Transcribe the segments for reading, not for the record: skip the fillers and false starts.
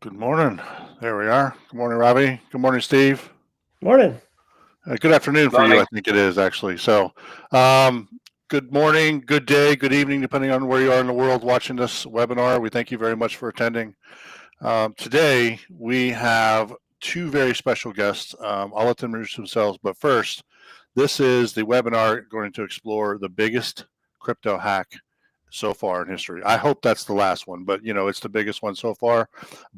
Good morning. There we are. Good morning, Ravi. Good morning, Steve. Morning. Good afternoon for you, Morning. I think it is actually. Um, good morning, good day, good evening, depending on where you are in the world watching this webinar. We thank you very much for attending. Today, we have two very special guests. I'll let them introduce themselves, but first, this is the webinar going to explore the biggest crypto hack so far in history. I hope that's the last one, but it's the biggest one so far.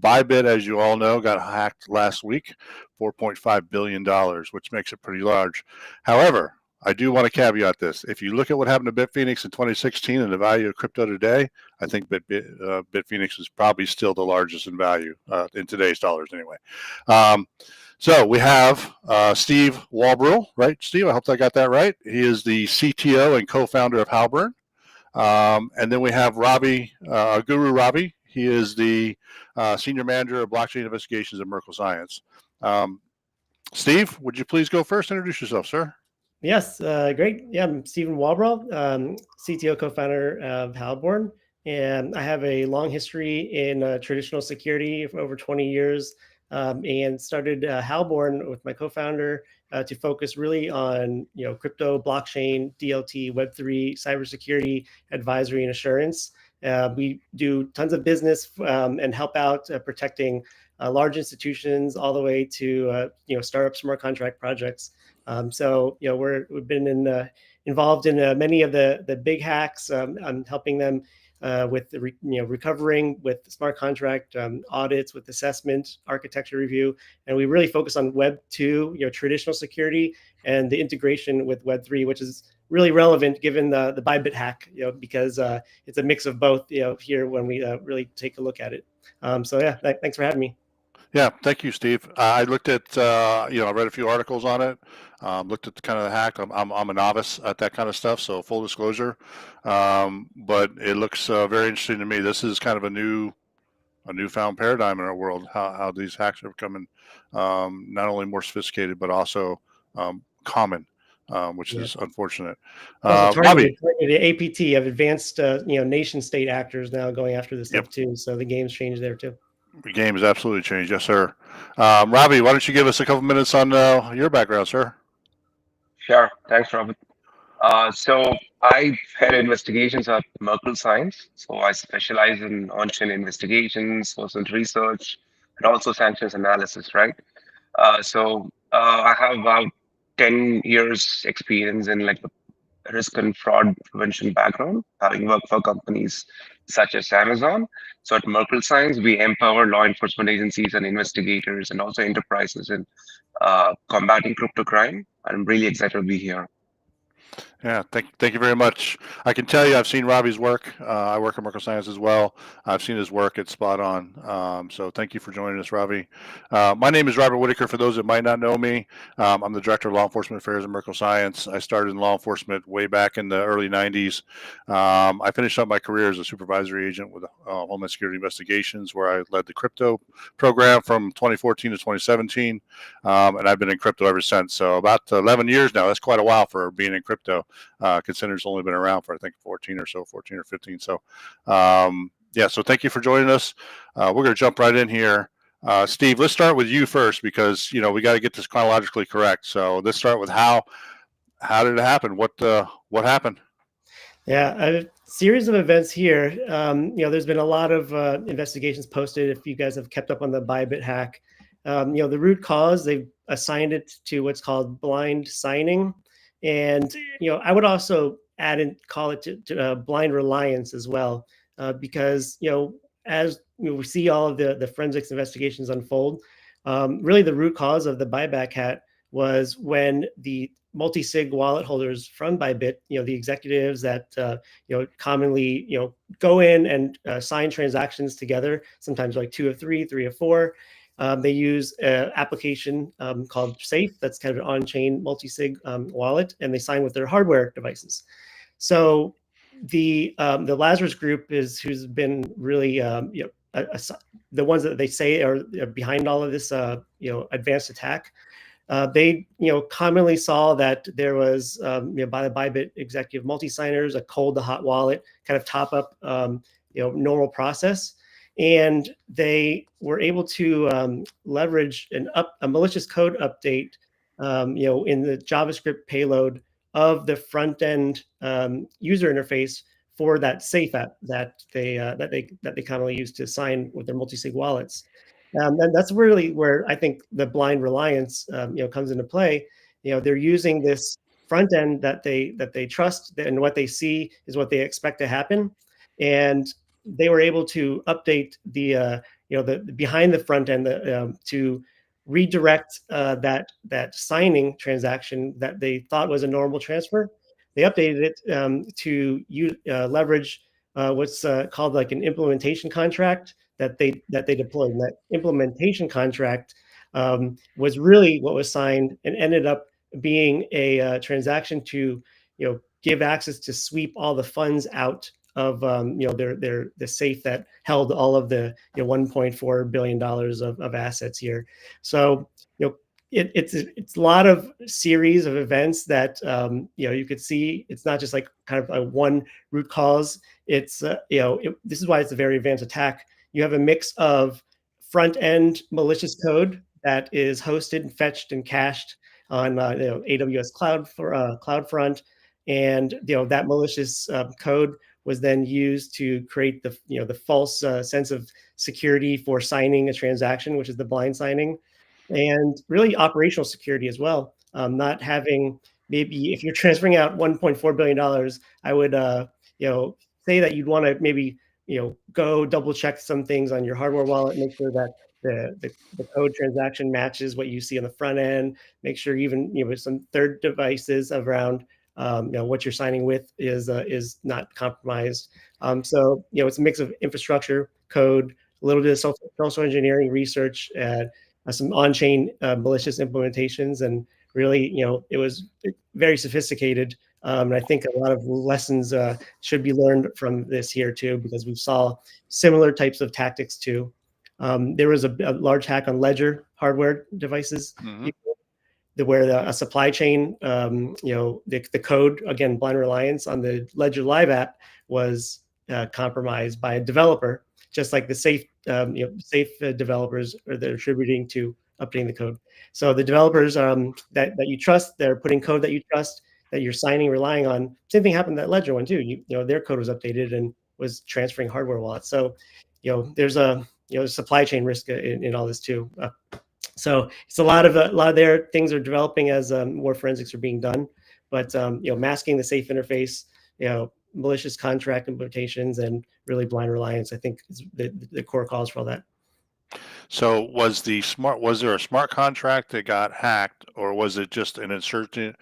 Bybit, as you all know, got hacked last week, $4.5 billion, which makes it pretty large. However, I do want to caveat this. If you look at what happened to Bitfinex in 2016 and the value of crypto today, I think Bitfinex is probably still the largest in value in today's dollars anyway. So we have Steve Walbroehl, right? Steve, I hope I got that right. He is the CTO and co-founder of Halborn. And then we have Ravi, Guru Ravi. He is the senior manager of blockchain investigations at Merkle Science. Steve, would you please go first? Introduce yourself, sir. Yes, great. Yeah, I'm Stephen Walbroehl, CTO, co-founder of Halborn, and I have a long history in traditional security for over 20 years, and started Halborn with my co-founder to focus really on crypto, blockchain, DLT, Web3, cybersecurity, advisory, and assurance. We do tons of business and help out protecting large institutions all the way to startup smart contract projects. So we've been involved in many of the big hacks. I'm helping them with recovering with smart contract audits, with assessment, architecture review, and we really focus on Web 2, traditional security, and the integration with Web 3, which is really relevant given the Bybit hack, because it's a mix of both, here when we really take a look at it. So yeah, thanks for having me. Yeah, thank you, Steve. I looked at, I read a few articles on it. Looked at the kind of the hack. I'm a novice at that kind of stuff, so full disclosure. But it looks very interesting to me. This is kind of a newfound paradigm in our world. How these hacks are becoming not only more sophisticated but also common, which Yeah. is unfortunate. Also Bobby. targeted the APT of advanced, nation state actors now going after this Yep. stuff too. So the game's changed there too. The game has absolutely changed. Yes, sir. Ravi, why don't you give us a couple minutes on your background, sir? Sure. Thanks, Robert. So I head investigations at Merkle Science. So I specialize in on-chain investigations, social research, and also sanctions analysis, right? I have about 10 years experience in like the risk and fraud prevention background, having worked for companies such as Amazon. So at Merkle Science, we empower law enforcement agencies and investigators and also enterprises in combating crypto crime. I'm really excited to be here. Yeah, thank you very much. I can tell you, I've seen Robbie's work. I work at Merkle Science as well. I've seen his work; it's spot on. So thank you for joining us, Ravi. My name is Robert Whitaker. For those that might not know me, I'm the director of law enforcement affairs at Merkle Science. I started in law enforcement way back in the early '90s. I finished up my career as a supervisory agent with Homeland Security Investigations, where I led the crypto program from 2014 to 2017, and I've been in crypto ever since. So about 11 years now. That's quite a while for being in crypto. Considering it's only been around for I think 14 or 15. So yeah, so thank you for joining us. We're going to jump right in here. Steve, let's start with you first because we got to get this chronologically correct. So let's start with how did it happen? What happened? Yeah, a series of events here. There's been a lot of investigations posted. If you guys have kept up on the Bybit hack, the root cause, they've assigned it to what's called blind signing. And, I would also add and call it to blind reliance as well, because, as we see all of the forensics investigations unfold, really the root cause of the buyback hat was when the multi-sig wallet holders from Bybit, the executives that commonly go in and sign transactions together, sometimes like 2 of 3, 3 of 4. They use an application called Safe, that's kind of an on-chain multi-sig wallet, and they sign with their hardware devices. So the Lazarus group is who's been really the ones that they say are behind all of this advanced attack. They commonly saw that there was by the Bybit executive multi-signers, a cold to hot wallet kind of top up normal process. and they were able to leverage a malicious code update, in the JavaScript payload of the front end user interface for that safe app that they commonly use to sign with their multi-sig wallets. And that's really where I think the blind reliance comes into play. They're using this front end that they trust, and what they see is what they expect to happen, and they were able to update the behind the front end to redirect that signing transaction that they thought was a normal transfer. They updated it to leverage what's called like an implementation contract that they deployed. And that implementation contract was really what was signed and ended up being a transaction to give access to sweep all the funds out of the safe that held all of the $1.4 billion of assets here. So it's a lot of series of events that you could see. It's not just like kind of a one root cause. It's this is why it's a very advanced attack. You have a mix of front end malicious code that is hosted and fetched and cached on AWS CloudFront, and that malicious code was then used to create the false sense of security for signing a transaction, which is the blind signing, and really operational security as well. Not having, maybe if you're transferring out $1.4 billion, I would say that you'd want to maybe go double check some things on your hardware wallet, make sure that the code transaction matches what you see on the front end. Make sure even some third devices around what you're signing with is not compromised. So it's a mix of infrastructure, code, a little bit of social engineering research, some on-chain malicious implementations, and really it was very sophisticated. And I think a lot of lessons should be learned from this here too, because we saw similar types of tactics too. There was a large hack on Ledger hardware devices. Mm-hmm. Where a supply chain, the code, again, blind reliance on the Ledger Live app was compromised by a developer, just like the safe developers they're attributing to updating the code. So the developers that you trust, they're putting code that you trust, that you're signing, relying on. Same thing happened to that Ledger one too. Their code was updated and was transferring hardware wallets. So there's a supply chain risk in all this too. So it's a lot of their things are developing as more forensics are being done, but masking the safe interface, malicious contract implementations, and really blind reliance, I think, is the core cause for all that. So was there a smart contract that got hacked, or was it just an insertion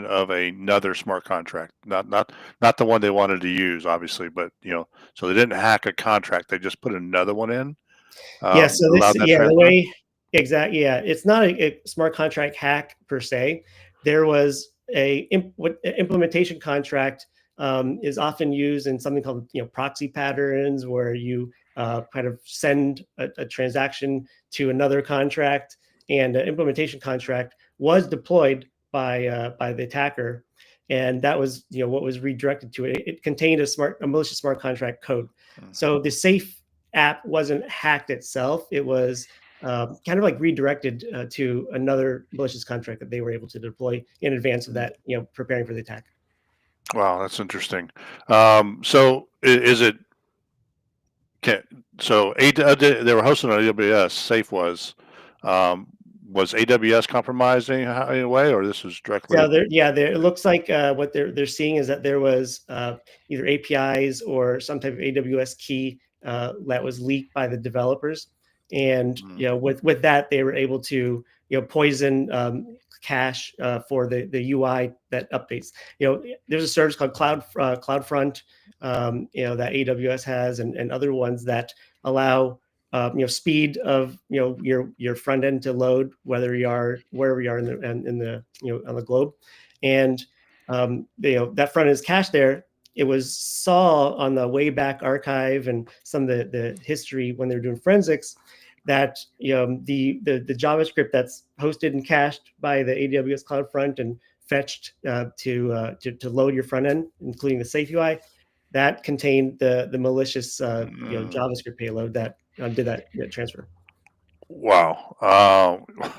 of another smart contract? Not the one they wanted to use, obviously, but so they didn't hack a contract, they just put another one in. Yeah. So the way. Exactly. Yeah, it's not a smart contract hack per se. There was what implementation contract is often used in something called proxy patterns, where you kind of send a transaction to another contract, and an implementation contract was deployed by the attacker, and that was what was redirected to it. It contained a malicious smart contract code. Mm-hmm. So the safe app wasn't hacked itself. It was kind of like redirected to another malicious contract that they were able to deploy in advance of that, preparing for the attack. Wow, that's interesting. So is it? So they were hosting on AWS. Safe was AWS compromised in any way, or this was directly? It looks like what they're seeing is that there was either APIs or some type of AWS key that was leaked by the developers. And with that, they were able to poison cache for the UI that updates. There's a service called CloudFront that AWS has, and other ones that allow speed of your front end to load, wherever you are in the on the globe, and that front end is cached there. It was saw on the Wayback Archive and some of the history when they were doing forensics that the JavaScript that's hosted and cached by the AWS CloudFront and fetched to load your front end, including the safe UI, that contained the malicious JavaScript payload that did that transfer. Wow,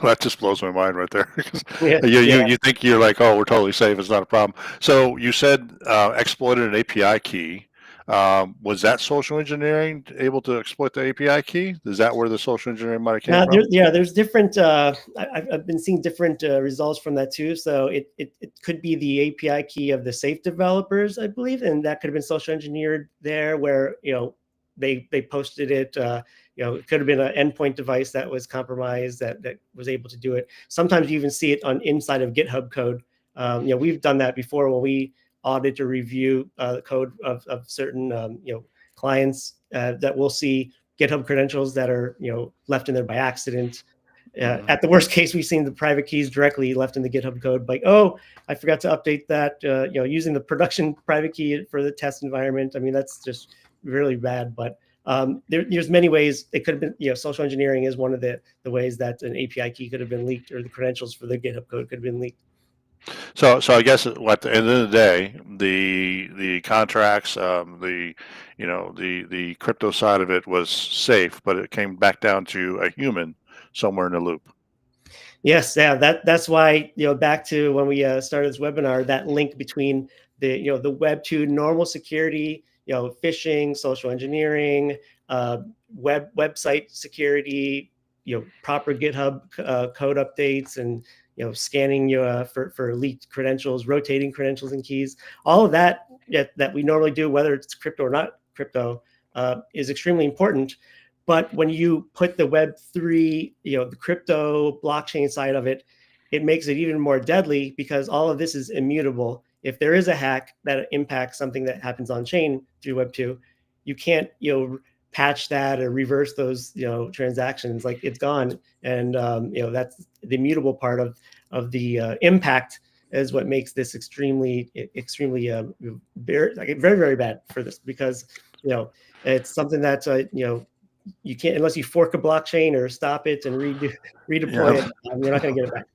that just blows my mind right there. Yeah, you think you're like, oh, we're totally safe. It's not a problem. So you said exploited an API key. Was that social engineering able to exploit the API key? Is that where the social engineering might have came from? There's different. I've been seeing different results from that too. So it could be the API key of the safe developers, I believe, and that could have been social engineered there, where they posted it. It could have been an endpoint device that was compromised that was able to do it. Sometimes you even see it on inside of GitHub code. We've done that before when we audit or review code of certain clients that we'll see GitHub credentials that are left in there by accident. At the worst case, we've seen the private keys directly left in the GitHub code. Like, oh, I forgot to update that. Using the production private key for the test environment. I mean, that's just really bad. But there's many ways it could have been. Social engineering is one of the ways that an API key could have been leaked, or the credentials for the GitHub code could have been leaked. So I guess at the end of the day, the contracts, the crypto side of it was safe, but it came back down to a human somewhere in the loop. Yes, yeah, that's why back to when we started this webinar, that link between the Web 2 normal security, phishing, social engineering, website security, proper GitHub code updates, and scanning for leaked credentials, rotating credentials and keys. All of that we normally do, whether it's crypto or not crypto, is extremely important. But when you put the Web3, the crypto blockchain side of it, it makes it even more deadly, because all of this is immutable. If there is a hack that impacts something that happens on chain through Web2, you can't patch that or reverse those transactions. Like, it's gone, and that's the immutable part of the impact is what makes this extremely very, very, very bad for this, because it's something that you can't, unless you fork a blockchain or stop it and redeploy it. You're not going to get it back.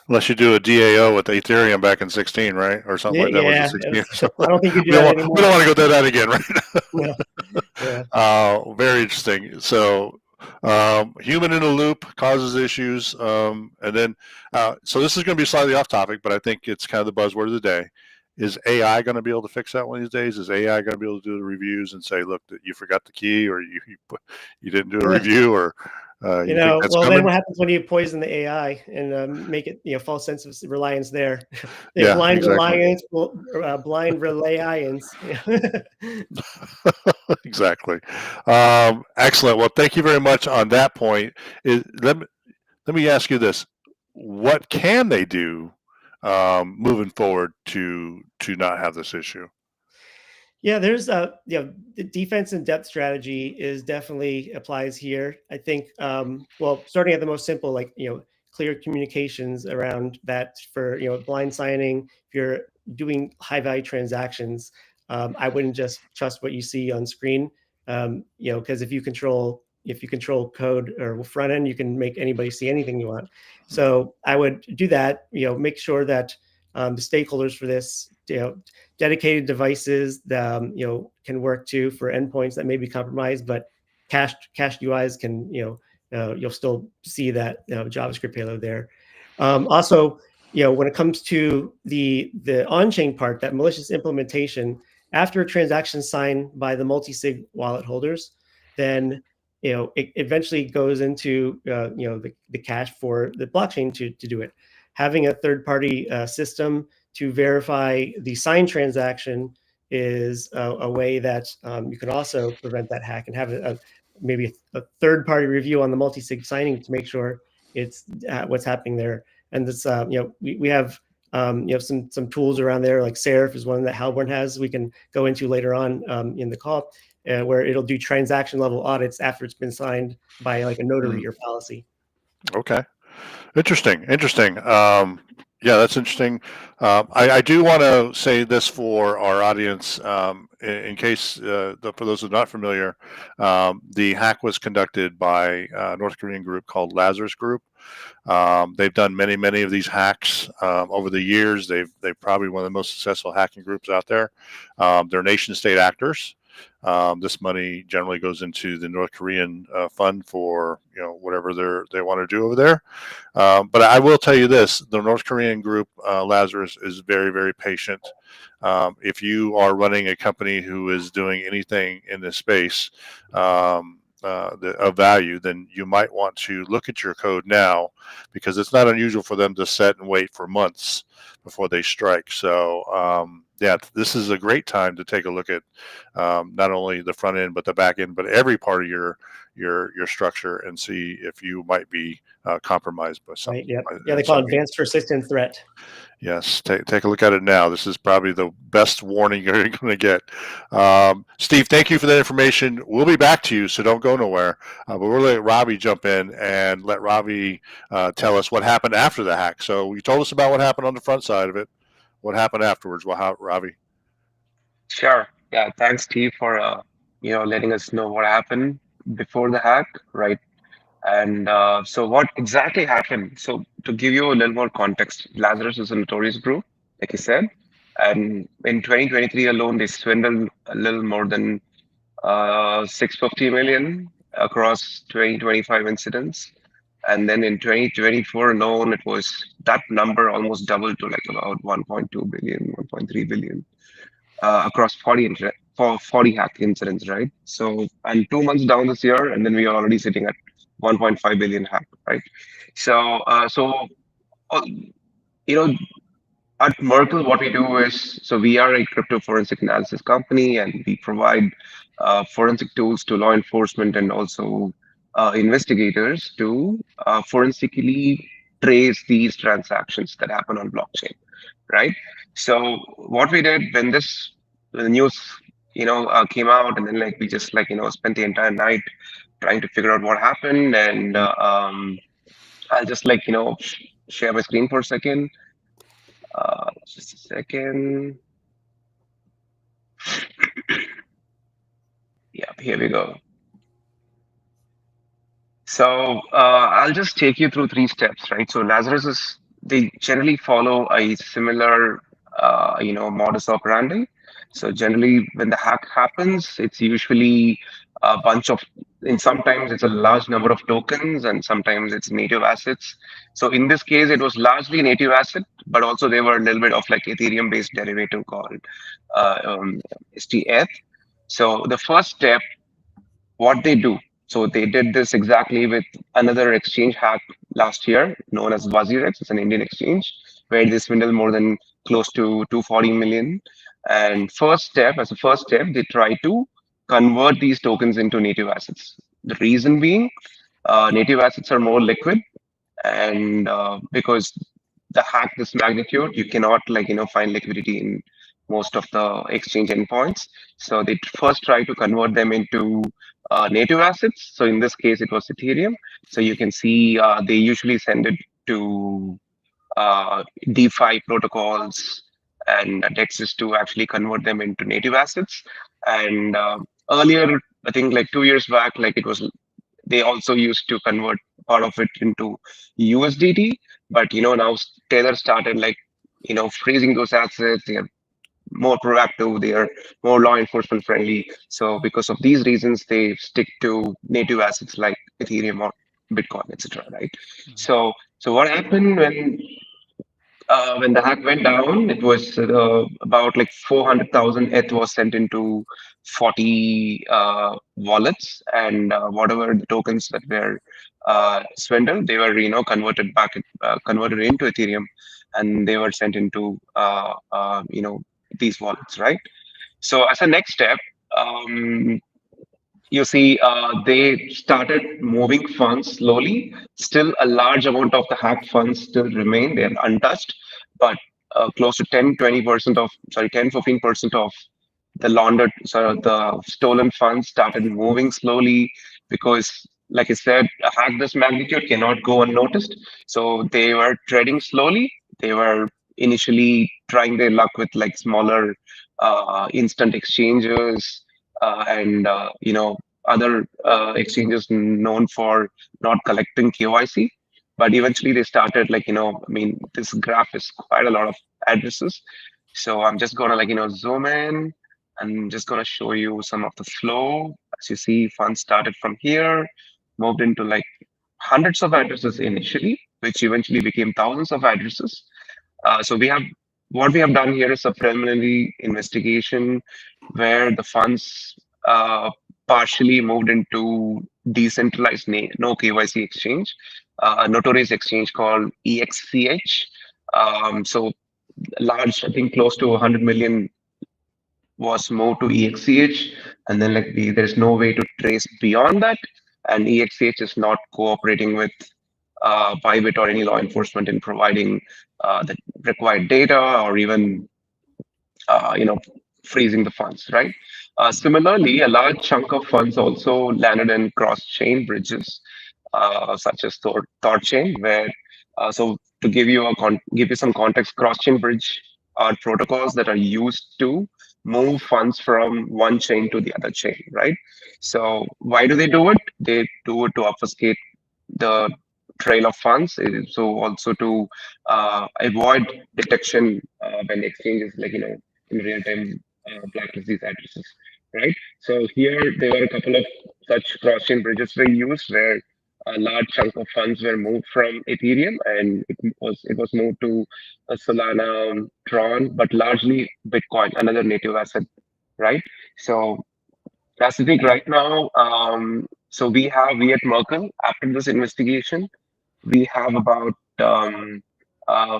Unless you do a DAO with Ethereum back in 16, right, or something like that. Yeah, was it 16? I don't think you do that anymore. We don't want to go through that again, right? Yeah. Very interesting. So, human in the loop causes issues, and then so this is going to be slightly off topic, but I think it's kind of the buzzword of the day. Is AI going to be able to fix that one of these days? Is AI going to be able to do the reviews and say, look, you forgot the key, or you didn't do a review, or well, then what happens when you poison the AI and make it false sense of reliance there? Blind reliance. Exactly. Excellent. Well, thank you very much on that point. Let me ask you this: what can they do moving forward to not have this issue? Yeah, there's the defense and depth strategy is definitely applies here. I think starting at the most simple, like clear communications around that for blind signing. If you're doing high value transactions, I wouldn't just trust what you see on screen. Because if you control code or front end, you can make anybody see anything you want. So I would do that. Make sure that the stakeholders for this, dedicated devices that can work too for endpoints that may be compromised, but cached UIs can you'll still see that JavaScript payload there. Also, when it comes to the on-chain part, that malicious implementation, after a transaction signed by the multi-sig wallet holders, then it eventually goes into the cache for the blockchain to do it. Having a third-party system to verify the signed transaction is a way that you can also prevent that hack, and have maybe a third-party review on the multi-sig signing to make sure it's what's happening there. And this, we have some tools around there, like Seraph is one that Halborn has. We can go into later on in the call, where it'll do transaction level audits after it's been signed by like a notary or policy. Okay, interesting. Yeah, that's interesting. I do want to say this for our audience, in case for those who are not familiar, the hack was conducted by a North Korean group called Lazarus Group. They've done many of these hacks over the years. They're probably one of the most successful hacking groups out there. They're nation state actors. This money generally goes into the North Korean fund for whatever they want to do over there. But I will tell you this: the North Korean group, Lazarus, is very patient. If you are running a company who is doing anything in this space of value, then you might want to look at your code now, because it's not unusual for them to set and wait for months before they strike. So yeah, this is a great time to take a look at not only the front end but the back end, but every part of your structure, and see if you might be compromised by something. Right. Yeah. They call it advanced persistent threat. Yes, take a look at it now. This is probably the best warning you're going to get. Steve, thank you for that information. We'll be back to you, so don't go nowhere. But we'll let Ravi jump in and let Ravi tell us what happened after the hack. So you told us about what happened on the front side of it. What happened afterwards? Well, Ravi? Sure. Yeah. Thanks, Steve, for letting us know what happened before the hack, right? And so what exactly happened? So to give you a little more context, Lazarus is a notorious group, like you said, and in 2023 alone, they swindled a little more than 650 million across 2025 incidents. And then in 2024 alone, it was that number almost doubled to like about 1.2 billion, 1.3 billion across 40 hack incidents, right? So, and 2 months down this year, and then we are already sitting at 1.5 billion hack, right? So, uh, you know, at Merkle, what we do is, so we are a crypto forensic analysis company, and we provide forensic tools to law enforcement and also investigators to forensically trace these transactions that happen on blockchain, right? So what we did when the news, came out, and then like we just spent the entire night trying to figure out what happened, and I'll just share my screen for a second. Just a second. Yeah, here we go. So I'll just take you through 3 steps, right? So they generally follow a similar, modus operandi. So generally, when the hack happens, it's usually a bunch of, and sometimes it's a large number of tokens, and sometimes it's native assets. So in this case, it was largely native asset, but also they were a little bit of like Ethereum-based derivative called STF. So the first step, what they do. So they did this exactly with another exchange hack last year, known as Wazirex. It's an Indian exchange where they swindled more than close to 240 million. And as a first step, they try to convert these tokens into native assets. The reason being, native assets are more liquid, and because the hack this magnitude, you cannot find liquidity in most of the exchange endpoints. So they first try to convert them into native assets. So in this case, it was Ethereum. So you can see they usually send it to DeFi protocols and DEXs to actually convert them into native assets. And earlier, I think like 2 years back, they also used to convert part of it into USDT. But now Tether started freezing those assets. They are more proactive, they are more law enforcement friendly. So because of these reasons, they stick to native assets like Ethereum or Bitcoin, etc. Right? So what happened when the hack went down? It was about like 400,000 ETH was sent into 40 wallets, and whatever the tokens that were swindled, they were converted into Ethereum, and they were sent into these wallets, right? So as a next step, you see they started moving funds slowly. Still, a large amount of the hacked funds still remain. They're untouched, but close to 10-15% of the laundered, the stolen funds started moving slowly, because, like I said, a hack this magnitude cannot go unnoticed. So they were treading slowly, they were initially trying their luck with like smaller instant exchanges and other exchanges known for not collecting KYC. But eventually they started like, I mean, this graph is quite a lot of addresses. So I'm just gonna like, zoom in and just gonna show you some of the flow. As you see, funds started from here, moved into like hundreds of addresses initially, which eventually became thousands of addresses. So what we have done here is a preliminary investigation where the funds partially moved into decentralized no KYC exchange, a notorious exchange called EXCH. So large, I think close to 100 million was moved to EXCH, and then like there's no way to trace beyond that, and EXCH is not cooperating with Bybit or any law enforcement in providing the required data or even you know freezing the funds, right? Similarly, a large chunk of funds also landed in cross-chain bridges, such as Thorchain, where so to give you some context, cross-chain bridge are protocols that are used to move funds from one chain to the other chain, right? So why do they do it? They do it to obfuscate the trail of funds. So also to avoid detection when exchanges like in real time blacklist these addresses, right? So here there were a couple of such cross-chain bridges were used where a large chunk of funds were moved from Ethereum and it was moved to Solana, Tron, but largely Bitcoin, another native asset, right? So that's the thing right now. So we at Merkle, after this investigation, we have about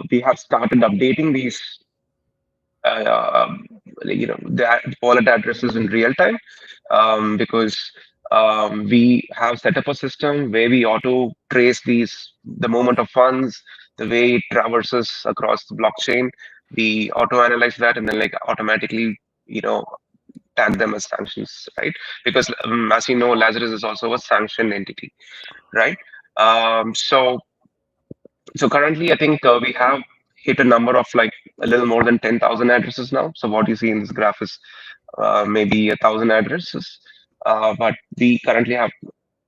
we have started updating these the wallet addresses in real time because we have set up a system where we auto trace the moment of funds, the way it traverses across the blockchain. We auto analyze that and then like automatically tag them as sanctions, right? Because as you know, Lazarus is also a sanctioned entity, right? So currently, I think we have hit a number of like a little more than 10,000 addresses now. So what you see in this graph is maybe 1,000 addresses, but we currently have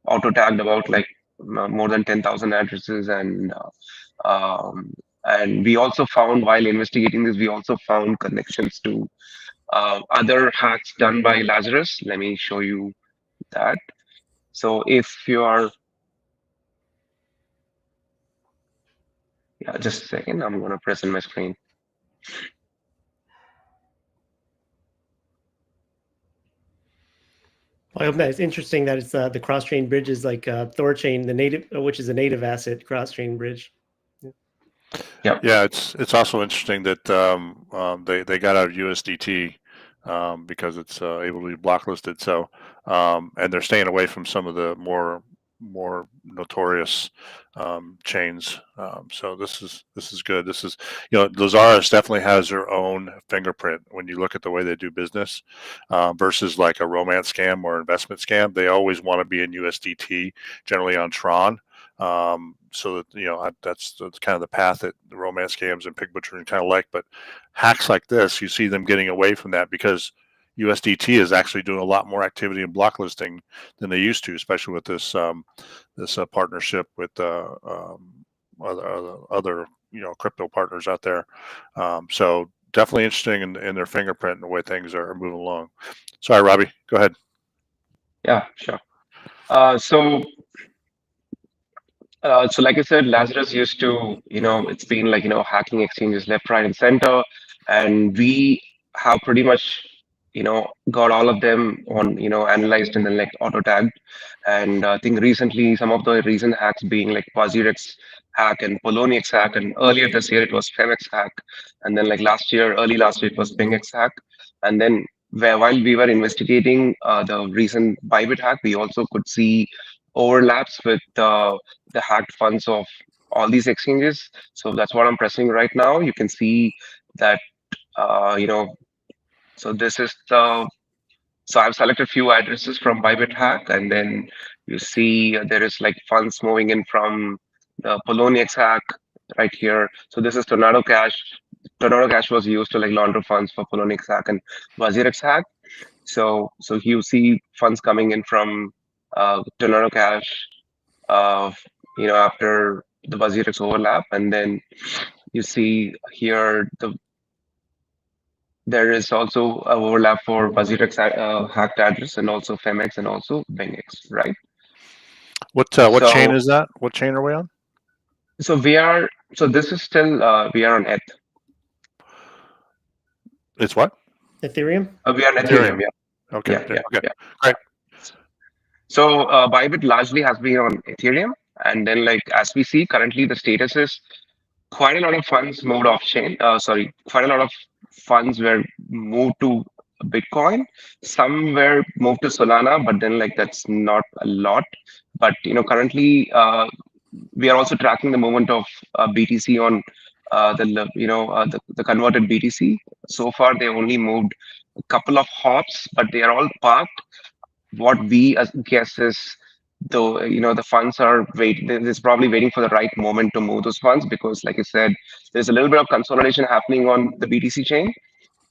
auto tagged about like more than 10,000 addresses, and we also found while investigating this, we also found connections to other hacks done by Lazarus. Let me show you that. So if you are, yeah, just a second, I'm going to press in my screen. I hope that it's interesting that it's the cross-chain bridge is like Thorchain, the native, which is a native asset cross-chain bridge. Yeah, it's also interesting that they got out of USDT because it's able to be blocklisted. So and they're staying away from some of the more notorious chains. So this is good. This is Lazarus definitely has their own fingerprint when you look at the way they do business versus like a romance scam or investment scam. They always want to be in USDT, generally on Tron. So that that's kind of the path that the romance scams and pig butchering kind of like. But hacks like this, you see them getting away from that because USDT is actually doing a lot more activity in blocklisting than they used to, especially with this partnership with other crypto partners out there. So definitely interesting in their fingerprint and the way things are moving along. Sorry, Ravi, go ahead. Yeah, sure. So like I said, Lazarus used to, it's been like, hacking exchanges left, right, and center. And we have pretty much, got all of them on, analyzed and then like auto tagged. And I think recently, some of the recent hacks being like Quasirex hack and Poloniex hack. And earlier this year, it was Femex hack. And then like early last year, it was PingX hack. And then while we were investigating the recent Bybit hack, we also could see overlaps with the hacked funds of all these exchanges. So that's what I'm pressing right now. You can see that, so this is so I've selected few addresses from Bybit hack, and then you see there is like funds moving in from the Poloniex hack, right here. So this is Tornado Cash. Tornado Cash was used to like launder funds for Poloniex hack and Vazirex hack. So you see funds coming in from Tornado Cash, uh, after the Vazirex overlap, and then you see here there is also a overlap for Vazirex hacked address and also Femex and also Bengex, right? What chain So is that? What chain are we on? so this is still we are on ETH. It's what? Ethereum. We are on Ethereum. Ethereum, yeah. Okay. Yeah, yeah, Okay. yeah. Great. So Bybit largely has been on Ethereum, and then like as we see currently, the status is quite a lot of funds moved off chain. Quite a lot of funds were moved to Bitcoin. Some were moved to Solana, but then like that's not a lot. But currently we are also tracking the movement of BTC on the converted BTC. So far, they only moved a couple of hops, but they are all parked. What we guess is though the funds are there's probably waiting for the right moment to move those funds, because like I said, there's a little bit of consolidation happening on the BTC chain,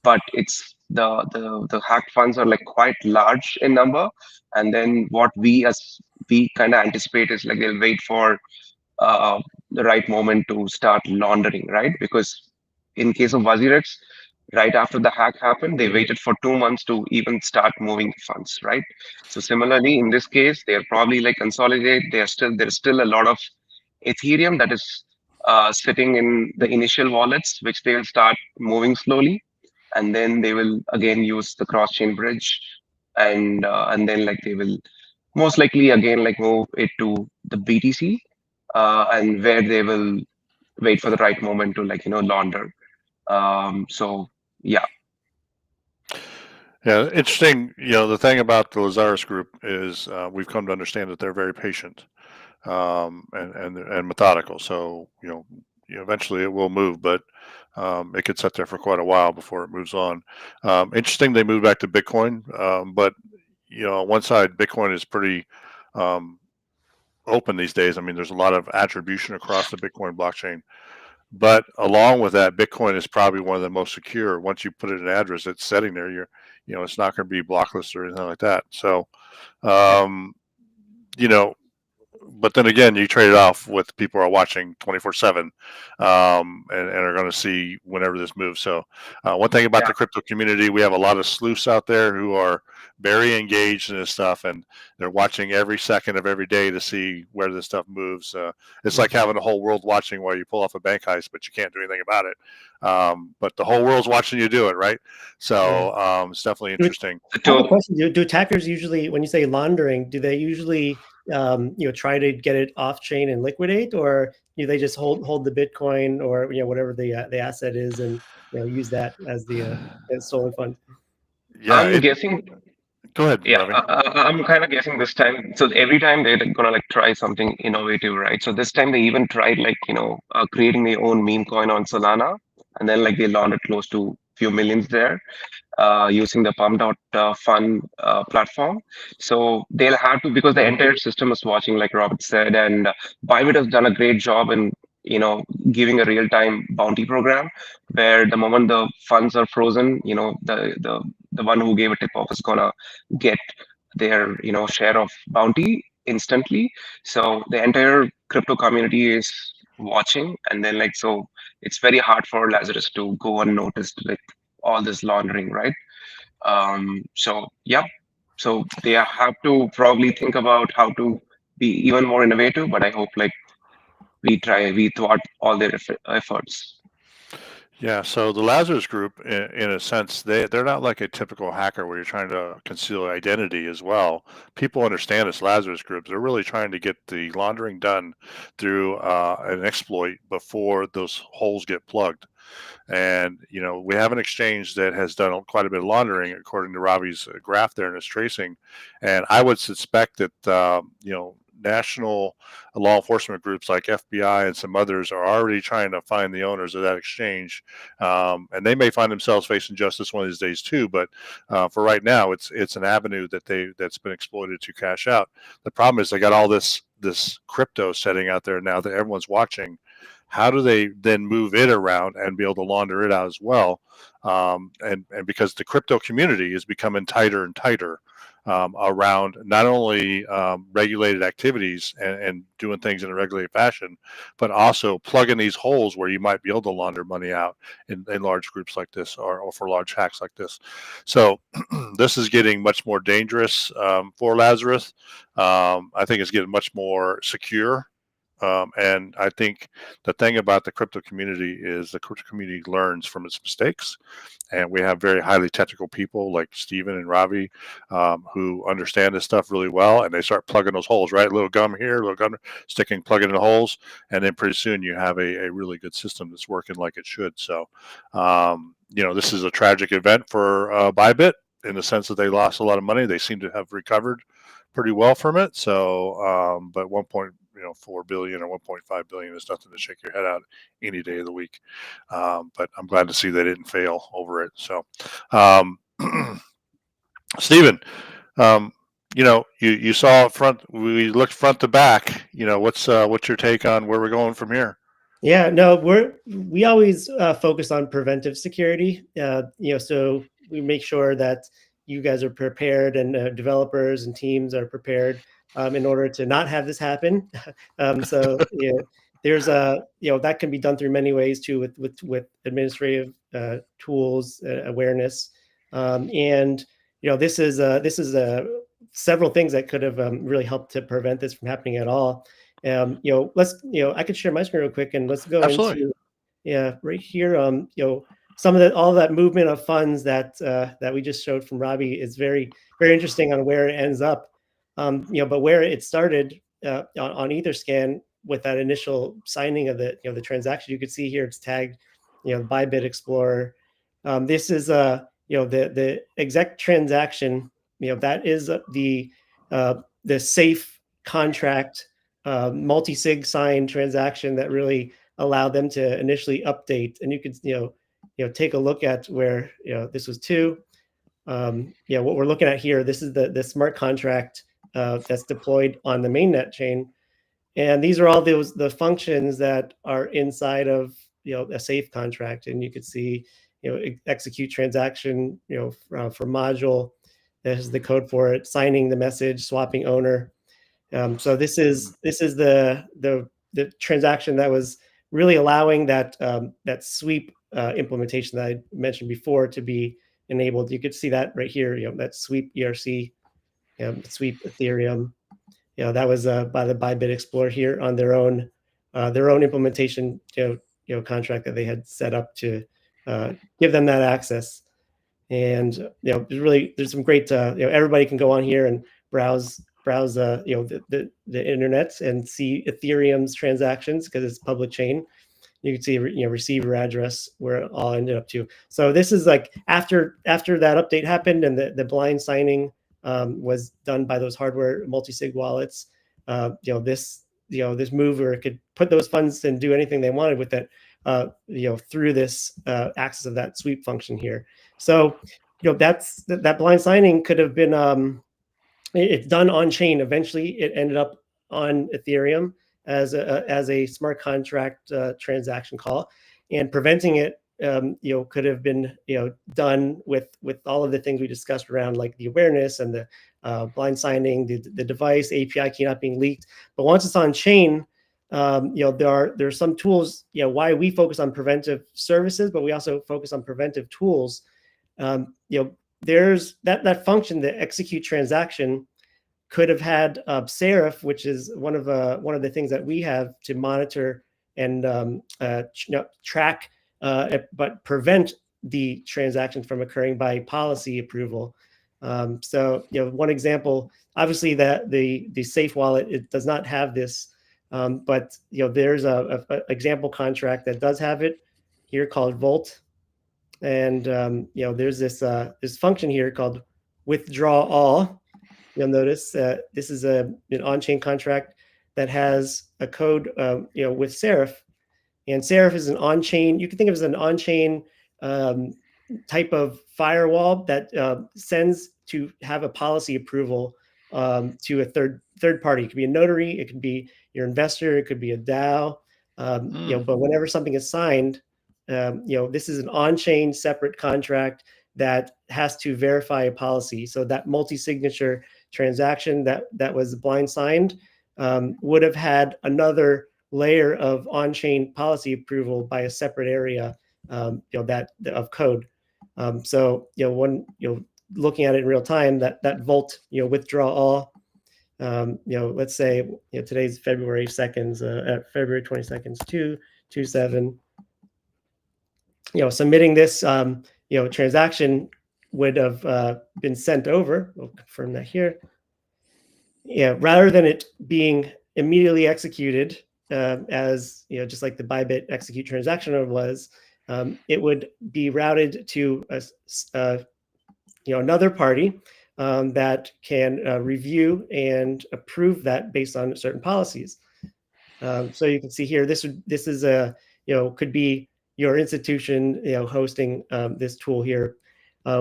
but it's the hacked funds are like quite large in number. And then what we kind of anticipate is like they'll wait for the right moment to start laundering, right? Because in case of Vazirex, right after the hack happened, they waited for 2 months to even start moving funds, right? So similarly, in this case, they're probably like consolidate. There's still a lot of Ethereum that is sitting in the initial wallets, which they'll start moving slowly, and then they will again use the cross-chain bridge, and then like they will most likely again like move it to the BTC, and where they will wait for the right moment to like launder. So yeah. Yeah, interesting. The thing about the Lazarus group is we've come to understand that they're very patient and methodical. So eventually it will move, but it could sit there for quite a while before it moves on. Interesting, they moved back to Bitcoin, but on one side, Bitcoin is pretty open these days. I mean, there's a lot of attribution across the Bitcoin blockchain. But along with that, Bitcoin is probably one of the most secure. Once you put it in an address, it's sitting there. It's not going to be blocklisted or anything like that. So, you know, but then again, you trade it off with people who are watching 24/7, and are going to see whenever this moves. So, one thing about the crypto community, we have a lot of sleuths out there who are very engaged in this stuff, and they're watching every second of every day to see where this stuff moves. It's like having the whole world watching while you pull off a bank heist, but you can't do anything about it. But the whole world's watching you do it, right? So it's definitely interesting. I have a question. Do attackers usually, when you say laundering, do they usually try to get it off chain and liquidate, or do they just hold the Bitcoin or whatever the asset is and use that as the stolen fund? Yeah, I'm guessing. Go ahead, Yeah, Ravi. I'm kind of guessing this time. So every time they're gonna like try something innovative, right? So this time they even tried like creating their own meme coin on Solana, and then like they laundered close to few millions there, using the Pump.Fun platform. So they'll have to, because the entire system is watching, like Robert said, and Bybit has done a great job in giving a real-time bounty program, where the moment the funds are frozen, the one who gave a tip off is gonna get their share of bounty instantly. So the entire crypto community is watching, and then like so it's very hard for Lazarus to go unnoticed with all this laundering, right? So yeah, so they have to probably think about how to be even more innovative, but I hope like we thwart all their efforts. Yeah, so the Lazarus group, in a sense, they're not like a typical hacker where you're trying to conceal identity as well. People understand this Lazarus group. They're really trying to get the laundering done through an exploit before those holes get plugged. And we have an exchange that has done quite a bit of laundering, according to Ravi's graph there in his tracing. And I would suspect that national law enforcement groups like FBI and some others are already trying to find the owners of that exchange, and they may find themselves facing justice one of these days too. But for right now, it's an avenue that's been exploited to cash out. The problem is they got all this crypto setting out there now that everyone's watching. how do they then move it around and be able to launder it out as well? And because the crypto community is becoming tighter and tighter around not only regulated activities and doing things in a regulated fashion, but also plugging these holes where you might be able to launder money out in large groups like this, or for large hacks like this. So this is getting much more dangerous for Lazarus. I think it's getting much more secure. And I think the thing about the crypto community is the crypto community learns from its mistakes. And we have very highly technical people like Steven and Ravi who understand this stuff really well, and they start plugging those holes, right? Little gum here, little gum, sticking, plugging in the holes, and then pretty soon you have a really good system that's working like it should. So, this is a tragic event for Bybit in the sense that they lost a lot of money. They seem to have recovered pretty well from it. So, but 1.4 billion or 1.5 billion is nothing to shake your head out any day of the week. But I'm glad to see they didn't fail over it. So, Stephen, you saw up front. We looked front to back. What's your take on where we're going from here? Yeah, no, we always focus on preventive security. So we make sure that you guys are prepared, and developers and teams are prepared in order to not have this happen. So there's that can be done through many ways too, with administrative tools, awareness, and this is several things that could have really helped to prevent this from happening at all. I could share my screen real quick, and let's go Absolutely. into right here. Some of all that movement of funds that we just showed from Ravi is very, very interesting on where it ends up. But where it started on Etherscan with that initial signing of the transaction, you could see here it's tagged, Bybit Explorer. This is the exact transaction. That is the safe contract multi-sig sign transaction that really allowed them to initially update. And you could take a look at where this was to. What we're looking at here, this is the smart contract that's deployed on the mainnet chain, and these are all the functions that are inside of a safe contract. And you could see execute transaction for module. This is the code for it, signing the message, swapping owner. So this is the transaction that was really allowing that sweep implementation that I mentioned before to be enabled. You could see that right here, that sweep ERC, sweep Ethereum. That was by the Bybit Explorer here on their own implementation contract that they had set up to give them that access. And there's some great everybody can go on here and browse the internet and see Ethereum's transactions because it's public chain. You can see receiver address where it all ended up to. So this is like after that update happened and the blind signing was done by those hardware multi-sig wallets. This mover could put those funds and do anything they wanted with it through this access of that sweep function here. So that blind signing could have been it's done on chain. Eventually, it ended up on Ethereum as a smart contract transaction call, and preventing it could have been done with all of the things we discussed around, like the awareness and the blind signing, the device API key not being leaked. But once it's on chain, there's some tools. Why we focus on preventive services, but we also focus on preventive tools. There's that function, the execute transaction, could have had Seraph, which is one of the things that we have to monitor and track, but prevent the transaction from occurring by policy approval. So one example, obviously that the safe wallet, it does not have this, but there's a example contract that does have it here called Volt. And there's this function here called withdraw all. You'll notice this is an on-chain contract that has a code with Seraph, and Seraph is an on-chain. You can think of it as an on-chain type of firewall that sends to have a policy approval to a third party. It could be a notary, it could be your investor, it could be a DAO. But whenever something is signed, this is an on-chain separate contract that has to verify a policy. So that multi-signature transaction that was blind signed would have had another layer of on-chain policy approval by a separate area, that of code. When looking at it in real time, that vault withdraw all. Let's say today's February 2nd, at February 22nd, 2/27. Submitting this transaction would have been sent over. We'll confirm that here. Rather than it being immediately executed, as just like the Bybit execute transaction was, it would be routed to another party that can review and approve that based on certain policies. So you can see here, this is a could be your institution hosting this tool here.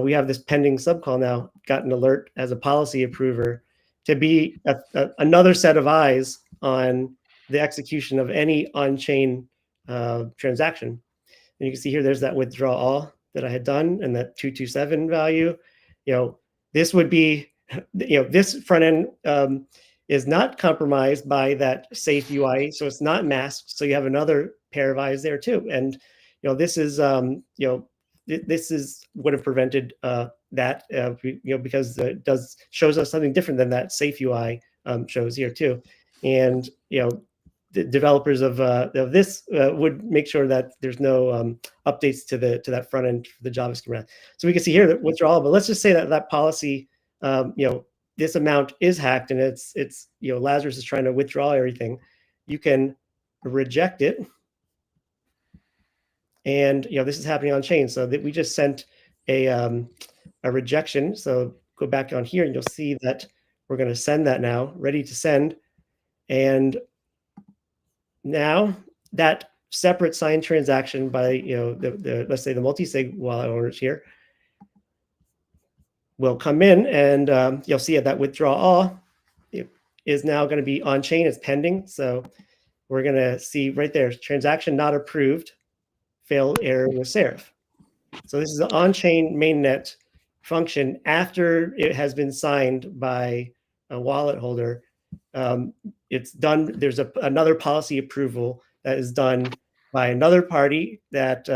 We have this pending subcall now, got an alert as a policy approver to be another set of eyes on the execution of any on-chain transaction. And you can see here, there's that withdraw all that I had done and that 227 value. This would be, this front end is not compromised by that safe UI, so it's not masked. So you have another pair of eyes there too. And this is this would have prevented that because it shows us something different than that safe UI shows here too. And the developers of this would make sure that there's no updates to that front end for the JavaScript. So we can see here that withdrawal, but let's just say that policy, this amount is hacked and it's Lazarus is trying to withdraw everything. You can reject it. And this is happening on chain. So that we just sent a rejection. So go back on here and you'll see that we're going to send that now, ready to send. And now that separate signed transaction by let's say the multi-sig wallet owners here will come in, and you'll see that withdraw all is now going to be on chain. It's pending. So we're going to see right there, transaction not approved, fail error with Seraph. So this is an on-chain mainnet function after it has been signed by a wallet holder. It's done. There's another policy approval that is done by another party that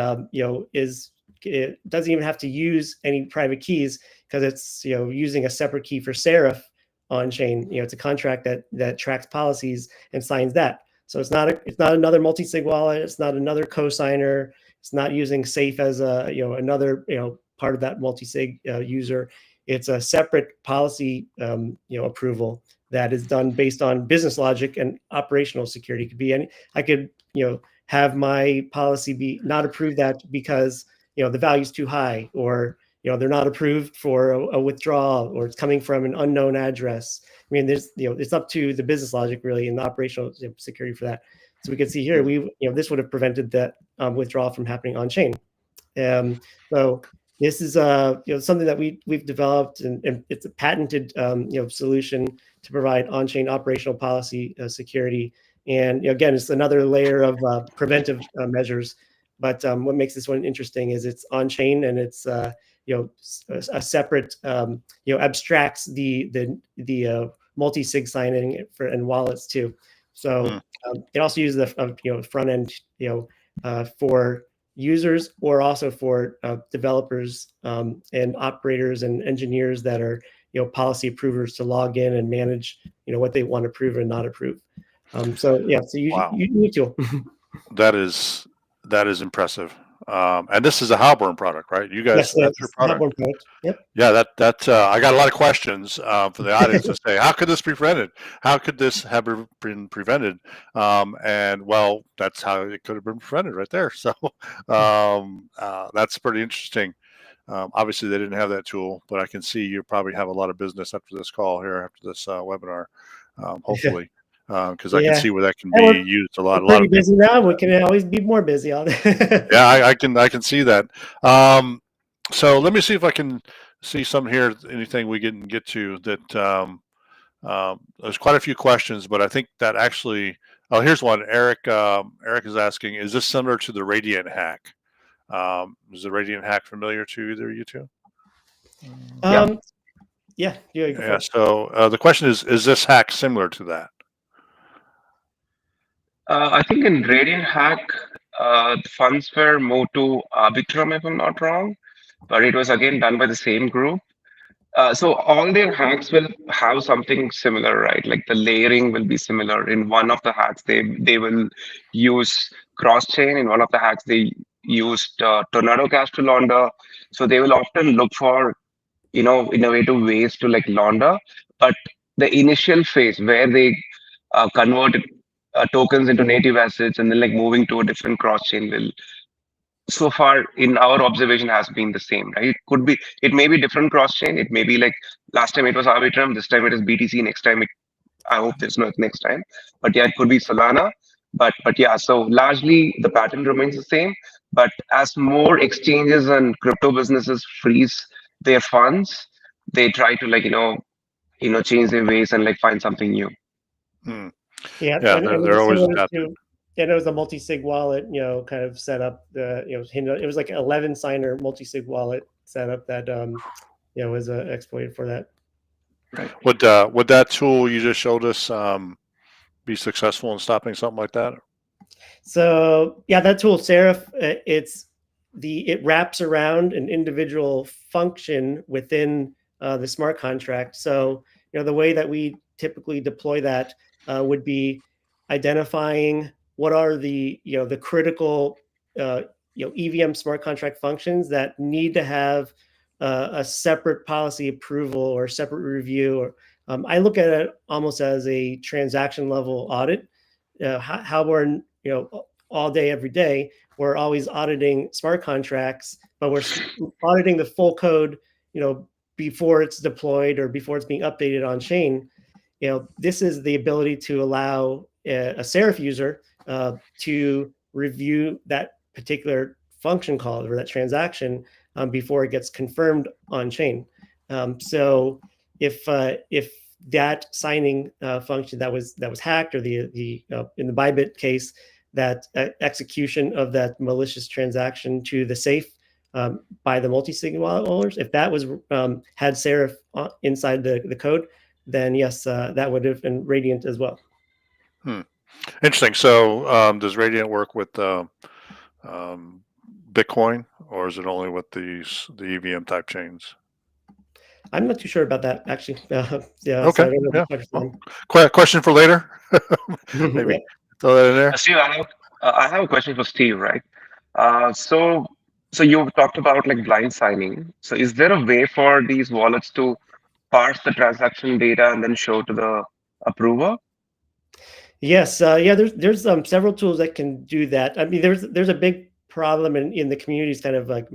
it doesn't even have to use any private keys because it's using a separate key for Seraph on chain. It's a contract that tracks policies and signs that. So it's not another multi-sig wallet. It's not another co-signer. It's not using Safe as another part of that multi-sig user. It's a separate policy approval that is done based on business logic and operational security. It could be I could have my policy be not approved that because the value is too high, or they're not approved for a withdrawal, or it's coming from an unknown address. I mean, there's it's up to the business logic really and the operational security for that. So we can see here this would have prevented that withdrawal from happening on chain. So this is something that we've developed, and it's a patented solution to provide on-chain operational policy security. And again, it's another layer of preventive measures. But what makes this one interesting is it's on-chain, and it's a separate abstracts the multi-sig signing and wallets too. So it also uses the front end for users, or also for developers and operators and engineers that are policy approvers to log in and manage what they want to approve and not approve. So you need to. That is impressive. And this is a Halborn product, right? You guys, yes, that's your product. Halborn product. Yep. Yeah, I got a lot of questions for the audience to say, how could this be prevented? How could this have been prevented? And well, that's how it could have been prevented right there. So that's pretty interesting. Obviously, they didn't have that tool, but I can see you probably have a lot of business after this call here, after this webinar, hopefully. Because I can see where that can be used a lot. We're pretty busy now. We can always be more busy. Yeah, I can see that. So let me see if I can see some here. Anything we can get to that There's quite a few questions, but I think that actually, oh, here's one. Eric is asking, is this similar to the Radiant hack? Is the Radiant hack familiar to either of you two? Yeah, go Yeah. for it. So the question is this hack similar to that? I think in Radiant Hack, the funds were moved to Arbitrum, if I'm not wrong, but it was again done by the same group. So all their hacks will have something similar, right? Like the layering will be similar. In one of the hacks, they will use cross chain. In one of the hacks, they used Tornado Cash to launder. So they will often look for innovative ways to like launder. But the initial phase where they convert tokens into native assets and then like moving to a different cross chain will so far in our observation has been the same, right? It may be different cross chain. It may be like last time it was Arbitrum, this time it is BTC, next time I hope there's no next time. But yeah, it could be Solana. But yeah, so largely the pattern remains the same. But as more exchanges and crypto businesses freeze their funds, they try to like change their ways and like find something new. Hmm. Yeah, Yeah, and they're always similar adapting. and it was a multi-sig wallet, kind of set up. It was like 11 signer multi-sig wallet setup that was exploited for that. Right. Would that tool you just showed us be successful in stopping something like that? So yeah, that tool Seraph, it wraps around an individual function within the smart contract. So the way that we typically deploy that would be identifying what are the critical EVM smart contract functions that need to have a separate policy approval or separate review. Or I look at it almost as a transaction level audit. Halborn, all day, every day, we're always auditing smart contracts, but we're auditing the full code, before it's deployed or before it's being updated on chain. This is the ability to allow a Seraph user to review that particular function call or that transaction before it gets confirmed on chain. So if that signing function that was hacked, or the in the Bybit case, that execution of that malicious transaction to the safe by the multi-sig wallet holders, if that was had Seraph inside the code, then yes, that would have been Radiant as well. Interesting. So does Radiant work with Bitcoin, or is it only with the EVM type chains? I'm not too sure about that, actually. Yeah, Okay. So Well, question for later. Maybe throw that in there. Steve, I have a question for Steve, right? So you talked about like blind signing. So is there a way for these wallets to parse the transaction data and then show to the approver? Yes, there's several tools that can do that. I mean, there's a big problem in the community is kind of like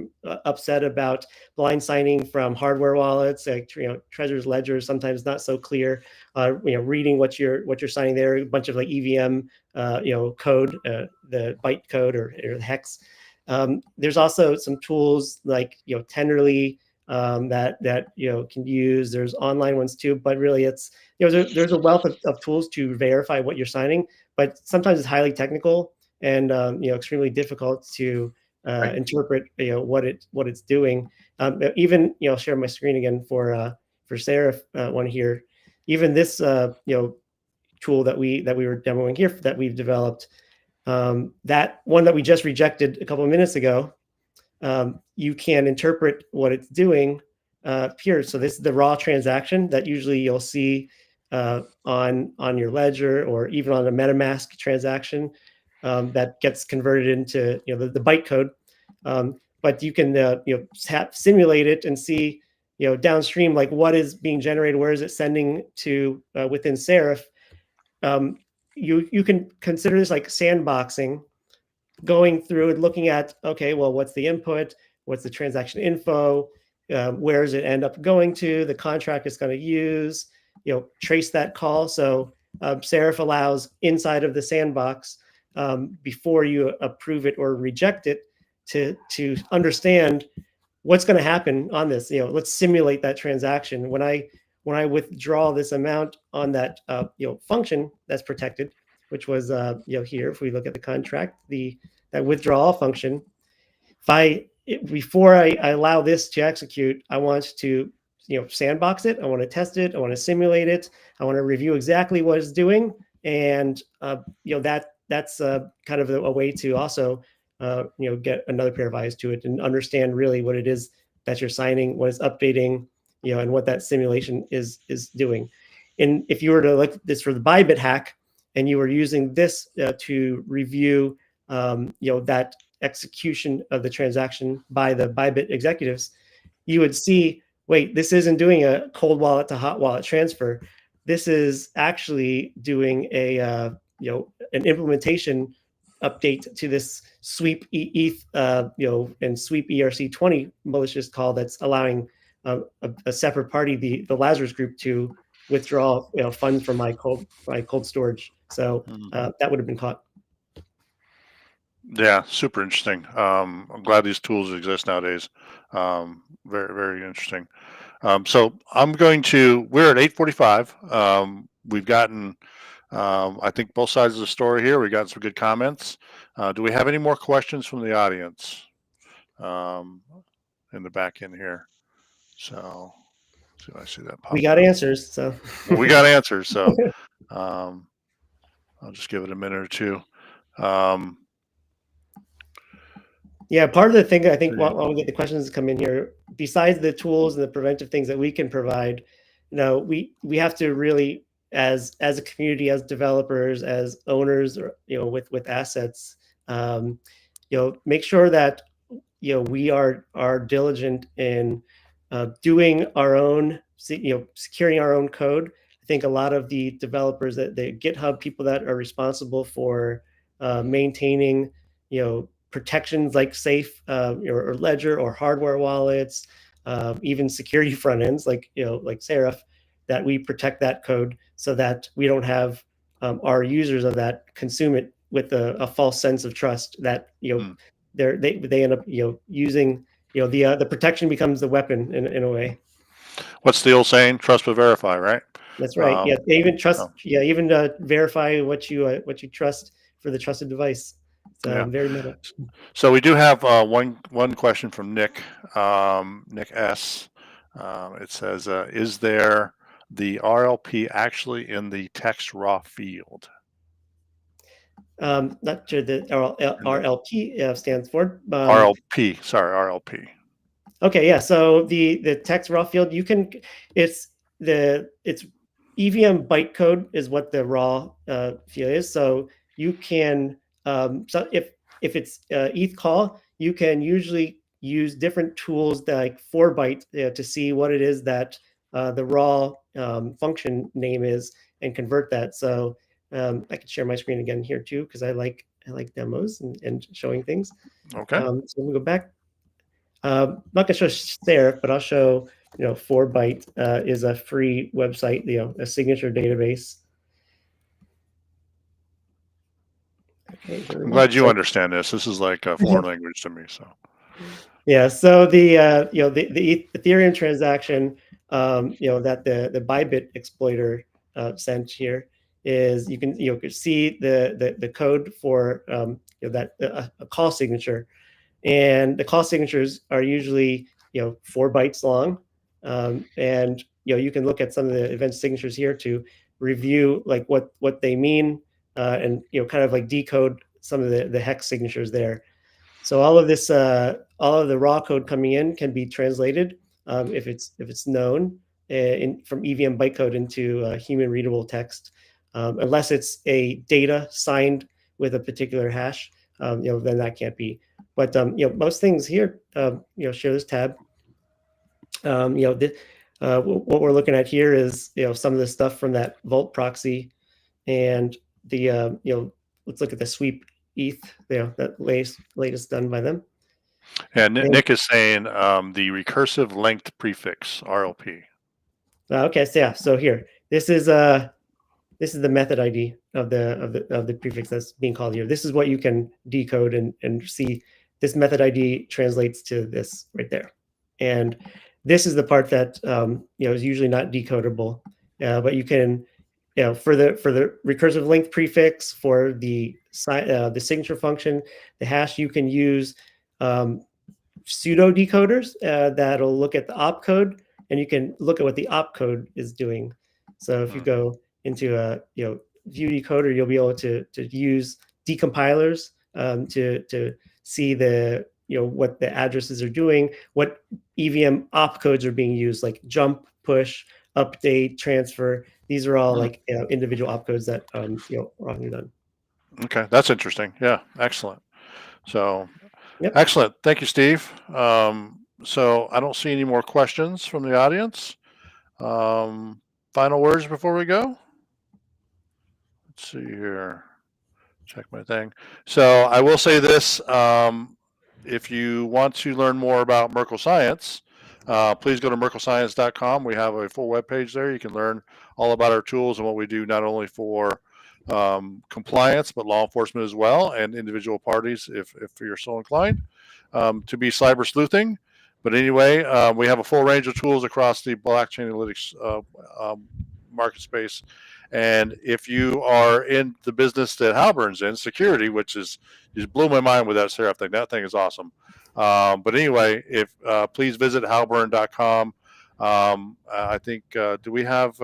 upset about blind signing from hardware wallets, like Trezor's ledger is sometimes not so clear. Reading what you're signing there, a bunch of like EVM code, the byte code or the hex. There's also some tools like Tenderly that can use. There's online ones too, but really it's there's a wealth of tools to verify what you're signing, but sometimes it's highly technical and extremely difficult to interpret what it's doing. Even I'll share my screen again for Seraph one here. Even this tool that we were demoing here that we've developed, that one that we just rejected a couple of minutes ago, you can interpret what it's doing here. So this is the raw transaction that usually you'll see on your ledger or even on a MetaMask transaction that gets converted into the bytecode. But you can simulate it and see downstream like what is being generated, where is it sending to within Seraph. You can consider this like sandboxing, going through and looking at, okay, well, what's the input? What's the transaction info? Where does it end up going to? The contract it's going to use, trace that call. So Seraph allows inside of the sandbox, before you approve it or reject it, to understand what's going to happen on this. Let's simulate that transaction. When when I withdraw this amount on that function that's protected, which was here, if we look at the contract, that withdrawal function, before I allow this to execute, I want to sandbox it. I want to test it. I want to simulate it. I want to review exactly what it's doing, and that's kind of a way to also get another pair of eyes to it and understand really what it is that you're signing, what it's updating, and what that simulation is doing. And if you were to look at this for the Bybit hack, and you were using this to review that execution of the transaction by the Bybit executives, you would see, wait, this isn't doing a cold wallet to hot wallet transfer. This is actually doing an implementation update to this sweep ETH, and sweep ERC20 malicious call that's allowing a separate party, the Lazarus group, to withdraw funds from my cold storage. So that would have been caught. Yeah, super interesting. I'm glad these tools exist nowadays. Very, very interesting. So we're at 8:45. We've gotten, I think, both sides of the story here. We got some good comments. Do we have any more questions from the audience in the back end here? So, I see that pop we got up. answers. So well, we got answers. So I'll just give it a minute or two. Yeah, part of the thing I think while we get the questions come in here, besides the tools and the preventive things that we can provide, we have to really, as a community, as developers, as owners, or with assets, make sure that we are diligent in doing our own, securing our own code. I think a lot of the developers, the GitHub people that are responsible for maintaining, protections like safe or ledger or hardware wallets, even security front ends like Seraph, that we protect that code so that we don't have our users of that consume it with a false sense of trust that they end up using the protection becomes the weapon in a way. What's the old saying? Trust but verify, right? That's right. Yeah, they even trust. Yeah, even verify what you trust for the trusted device. So very meta. So we do have one question from Nick S. It says, is there the RLP actually in the text raw field? Not sure the RLP stands for. RLP, sorry, RLP. Okay, yeah. So the text raw field, it's EVM bytecode is what the raw field is. So you can so if it's ETH call, you can usually use different tools like 4byte to see what it is that the raw function name is and convert that. So I can share my screen again here too, because I like demos and showing things. Okay. So we go back. I'm not gonna show Seraph, but I'll show 4byte is a free website, a signature database. Okay, I'm glad you understand this. This is like a foreign language to me. So yeah, so the the Ethereum transaction that the Bybit exploiter sent here is you can see the code for that a call signature, and the call signatures are usually 4 bytes long, and you can look at some of the event signatures here to review like what they mean, and kind of like decode some of the hex signatures there. So all of this, all of the raw code coming in can be translated if it's known from EVM bytecode into human readable text, unless it's a data signed with a particular hash, then that can't be. But most things here, share this tab. What we're looking at here is some of the stuff from that Vault proxy, and the let's look at the sweep ETH, that latest done by them. Yeah, Nick is saying the recursive linked prefix RLP. Okay, so yeah, so here this is the method ID of the prefix that's being called here. This is what you can decode and see. This method ID translates to this right there, and this is the part that is usually not decodable, but you can, for the recursive length prefix, for the signature function, the hash, you can use pseudo decoders that'll look at the opcode, and you can look at what the opcode is doing. So if you go into a view decoder, you'll be able to use decompilers to see the what the addresses are doing, what EVM opcodes are being used, like jump, push, update, transfer. These are all like individual opcodes that are often done. Okay, that's interesting. Yeah, excellent. So, Yep. excellent. Thank you, Steve. So I don't see any more questions from the audience. Final words before we go? Let's see here. Check my thing. So I will say this. If you want to learn more about Merkle Science, please go to merklescience.com. We have a full webpage there. You can learn all about our tools and what we do, not only for compliance, but law enforcement as well, and individual parties if you're so inclined to be cyber sleuthing. But anyway, we have a full range of tools across the blockchain analytics market space. And if you are in the business that Halborn's in, security, which is just blew my mind with that Seraph thing. That thing is awesome. But anyway, if please visit halborn.com. I think, do we have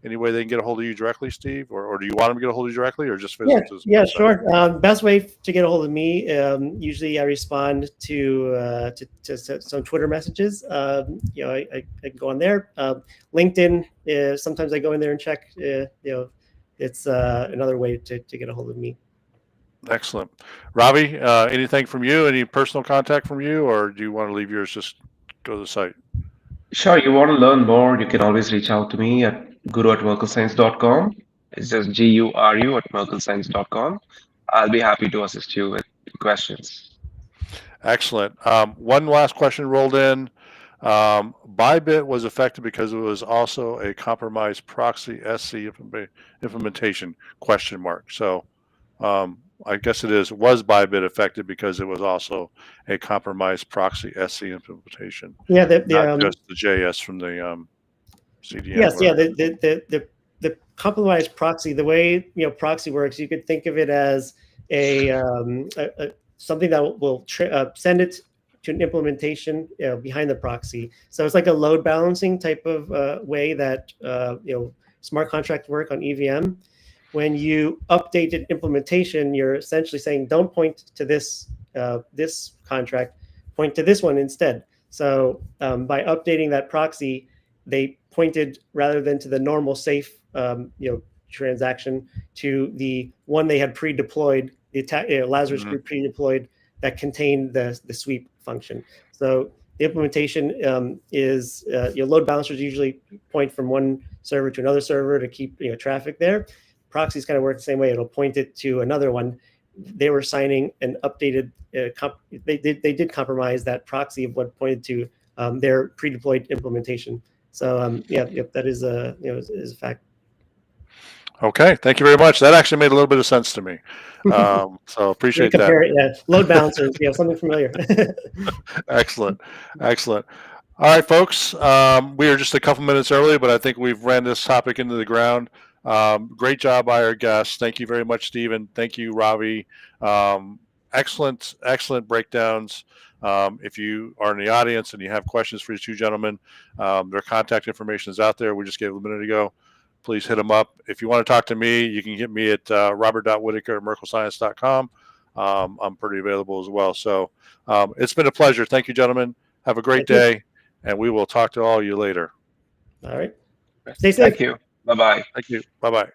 any way they can get a hold of you directly, Steve? Or do you want them to get a hold of you directly, or just visit this Yeah, website? sure. Best way to get a hold of me, usually I respond to some Twitter messages. I can go on there. LinkedIn, sometimes I go in there and check. It's another way to get a hold of me. Excellent. Ravi, anything from you? Any personal contact from you, or do you want to leave yours? Just go to the site. Sure, you want to learn more, you can always reach out to me at guru@merklescience.com. It's just guru@merklescience.com. I'll be happy to assist you with questions. Excellent. One last question rolled in. Bybit was affected because it was also a compromised proxy SC implementation, question mark. So I guess it is, was Bybit affected because it was also a compromised proxy SC implementation? Yeah, not just the JS from the CDN. Yes, yeah, the compromised proxy, the way proxy works, you could think of it as a something that will send it to an implementation behind the proxy. So it's like a load balancing type of way that smart contract work on EVM. When you update an implementation, you're essentially saying, don't point to this this contract, point to this one instead. So by updating that proxy, they pointed, rather than to the normal safe transaction, to the one they had pre-deployed, the Lazarus group pre-deployed, that contained the sweep function. So the implementation is your load balancers usually point from one server to another server to keep traffic there. Proxies kind of work the same way. It'll point it to another one. They were signing an updated. They did compromise that proxy of what pointed to their pre-deployed implementation. So that is is a fact. Okay, thank you very much. That actually made a little bit of sense to me. So appreciate that. Load balancers, something familiar. Excellent. All right, folks. We are just a couple minutes early, but I think we've ran this topic into the ground. Great job by our guests. Thank you very much, Stephen. Thank you, Ravi. Excellent breakdowns. If you are in the audience and you have questions for these two gentlemen, their contact information is out there. We just gave it a minute ago. Please hit them up. If you want to talk to me, you can get me at robert.whitaker@merklescience.com. I'm pretty available as well. So it's been a pleasure. Thank you, gentlemen. Have a great day, and we will talk to all of you later. All right. Stay safe. Thank you. Bye-bye. Thank you. Bye-bye.